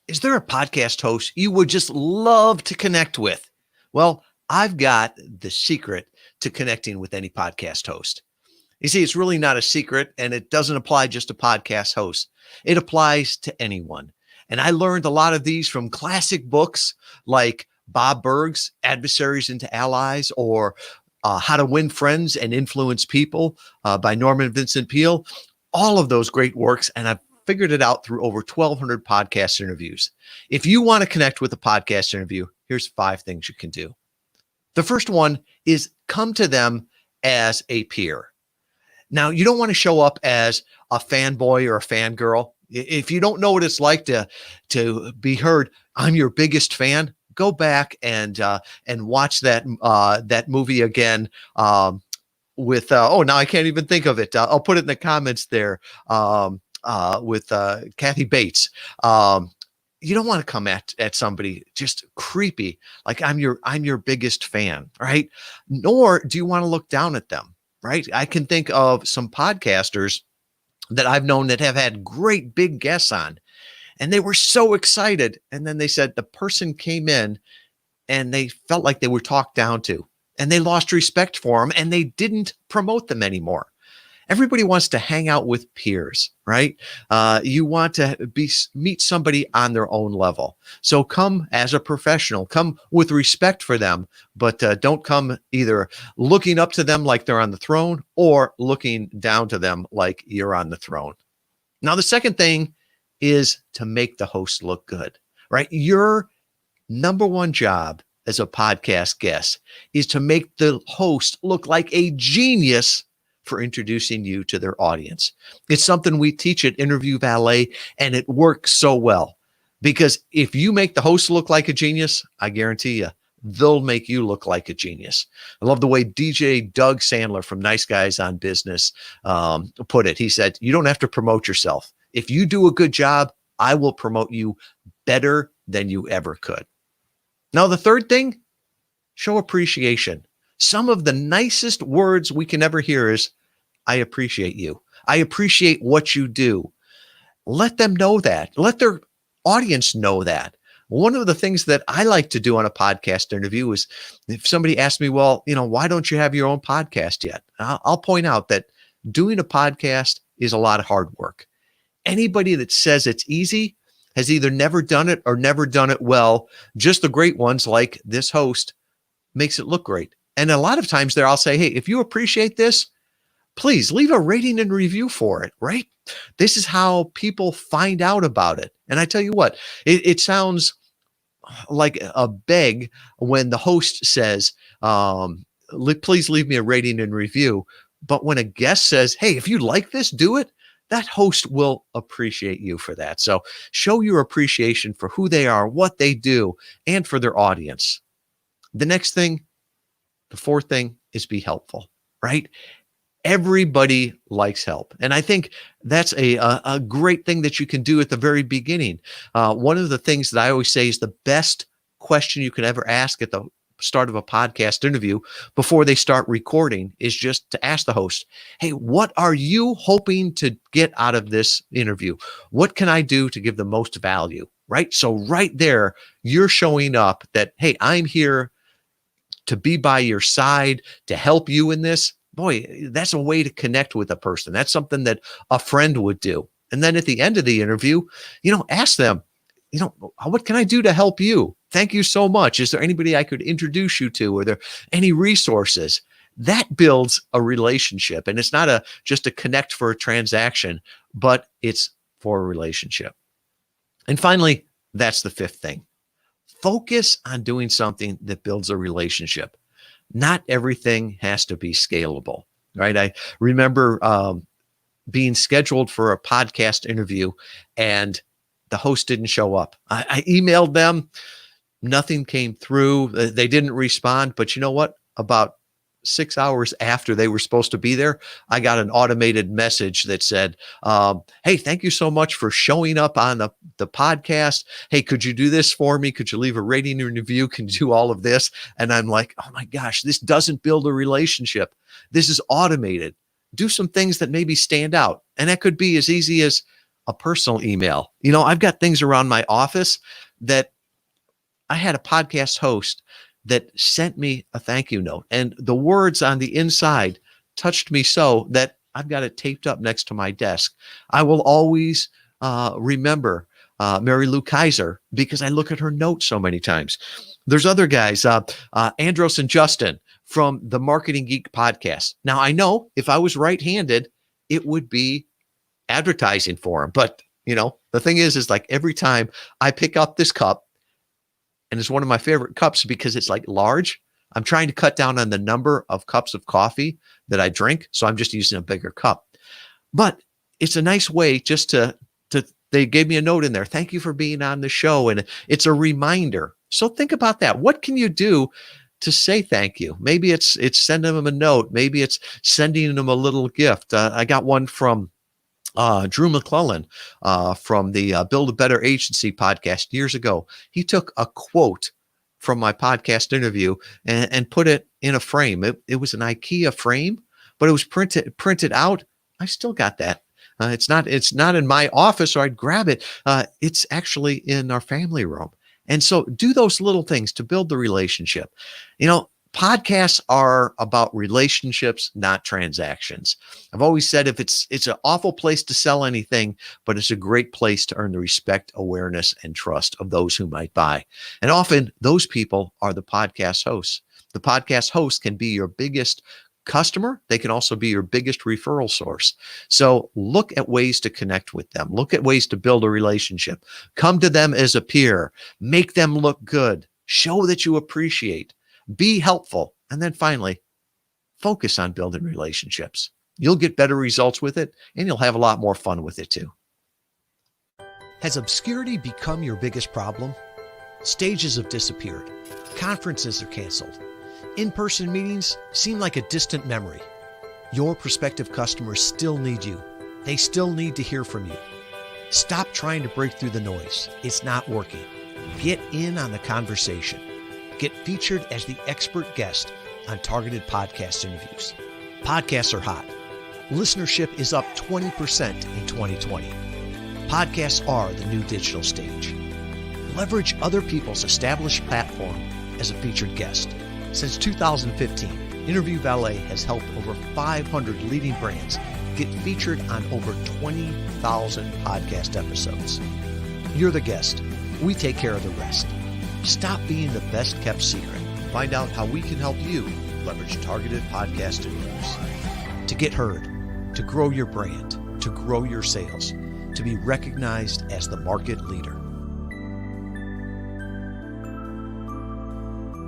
Is there a podcast host you would just love to connect with? Well, I've got the secret to connecting with any podcast host. You see, it's really not a secret, and it doesn't apply just to podcast hosts. It applies to anyone. And I learned a lot of these from classic books like Bob Burg's Adversaries into Allies, or How to Win Friends and Influence People by Norman Vincent Peale. All of those great works, and I've figured it out through over 1,200 podcast interviews. If you want to connect with a podcast interview, here's 5 things you can do. The first one is come to them as a peer. Now, you don't want to show up as a fanboy or a fangirl. If you don't know what it's like to be heard, I'm your biggest fan, go back and watch that movie again. With now I can't even think of it. I'll put it in the comments there. With Kathy Bates. You don't want to come at somebody just creepy, like I'm your biggest fan, right? Nor do you want to look down at them, right? I can think of some podcasters that I've known that have had great big guests on, and they were so excited. And then they said the person came in and they felt like they were talked down to, and they lost respect for them, and they didn't promote them anymore. Everybody wants to hang out with peers, right? You want to meet somebody on their own level. So come as a professional, come with respect for them, but don't come either looking up to them like they're on the throne or looking down to them like you're on the throne. Now, the second thing is to make the host look good, right? Your number one job as a podcast guest is to make the host look like a genius for introducing you to their audience. It's something we teach at Interview Valet, and it works so well because if you make the host look like a genius, I guarantee you, they'll make you look like a genius. I love the way DJ Doug Sandler from Nice Guys on Business put it. He said, you don't have to promote yourself. If you do a good job, I will promote you better than you ever could. Now, the third thing, show appreciation. Some of the nicest words we can ever hear is, I appreciate you. I appreciate what you do. Let them know that. Let their audience know that. One of the things that I like to do on a podcast interview is if somebody asks me, well, why don't you have your own podcast yet? I'll point out that doing a podcast is a lot of hard work. Anybody that says it's easy has either never done it or never done it well. Just the great ones like this host makes it look great. And a lot of times there I'll say, hey, if you appreciate this, please leave a rating and review for it, right? This is how people find out about it. And I tell you what, it sounds like a beg when the host says, please leave me a rating and review. But when a guest says, hey, if you like this, do it, that host will appreciate you for that. So show your appreciation for who they are, what they do, and for their audience. The next thing, the fourth thing is be helpful, right? Everybody likes help. And I think that's a great thing that you can do at the very beginning. One of the things that I always say is the best question you can ever ask at the start of a podcast interview before they start recording is just to ask the host, hey, what are you hoping to get out of this interview? What can I do to give the most value, right? So right there, you're showing up that, hey, I'm here to be by your side, to help you in this. Boy, that's a way to connect with a person. That's something that a friend would do. And then at the end of the interview, ask them, what can I do to help you? Thank you so much. Is there anybody I could introduce you to? Are there any resources? That builds a relationship. And it's not just a connect for a transaction, but it's for a relationship. And finally, that's the fifth thing. Focus on doing something that builds a relationship. Not everything has to be scalable, right? I remember being scheduled for a podcast interview and the host didn't show up. I emailed them. Nothing came through. They didn't respond. But you know what? About 6 hours after they were supposed to be there, I got an automated message that said, hey, thank you so much for showing up on the podcast. Hey, could you do this for me? Could you leave a rating and review? Can you do all of this? And I'm like, oh my gosh, this doesn't build a relationship. This is automated. Do some things that maybe stand out. And that could be as easy as a personal email. I've got things around my office that I had a podcast host that sent me a thank you note, and the words on the inside touched me so that I've got it taped up next to my desk. I will always remember Mary Lou Kaiser because I look at her notes so many times. There's other guys, Andros and Justin from the Marketing Geek podcast. Now, I know if I was right-handed, it would be advertising for them. But, the thing is like every time I pick up this cup, and it's one of my favorite cups because it's like large, I'm trying to cut down on the number of cups of coffee that I drink. So I'm just using a bigger cup. But it's a nice way just to they gave me a note in there. Thank you for being on the show. And it's a reminder. So think about that. What can you do to say thank you? Maybe it's sending them a note. Maybe it's sending them a little gift. I got one from Drew McClellan from the Build a Better Agency podcast years ago. He took a quote from my podcast interview and put it in a frame. It was an IKEA frame, but it was printed out. I still got that. It's not in my office, or I'd grab it. It's actually in our family room. And so do those little things to build the relationship. Podcasts are about relationships, not transactions. I've always said it's an awful place to sell anything, but it's a great place to earn the respect, awareness, and trust of those who might buy. And often those people are the podcast hosts. The podcast host can be your biggest customer. They can also be your biggest referral source. So look at ways to connect with them. Look at ways to build a relationship. Come to them as a peer. Make them look good. Show that you appreciate. Be helpful. And then finally, focus on building relationships. You'll get better results with it, and you'll have a lot more fun with it too. Has obscurity become your biggest problem? Stages have disappeared. Conferences are canceled. In-person meetings seem like a distant memory. Your prospective customers still need you. They still need to hear from you. Stop trying to break through the noise. It's not working. Get in on the conversation. Get featured as the expert guest on targeted podcast interviews. Podcasts are hot. Listenership is up 20% in 2020. Podcasts are the new digital stage. Leverage other people's established platform as a featured guest. Since 2015, Interview Valet has helped over 500 leading brands get featured on over 20,000 podcast episodes. You're the guest. We take care of the rest. Stop being the best kept secret. Find out how we can help you leverage targeted podcast interviews to get heard, to grow your brand, to grow your sales, to be recognized as the market leader.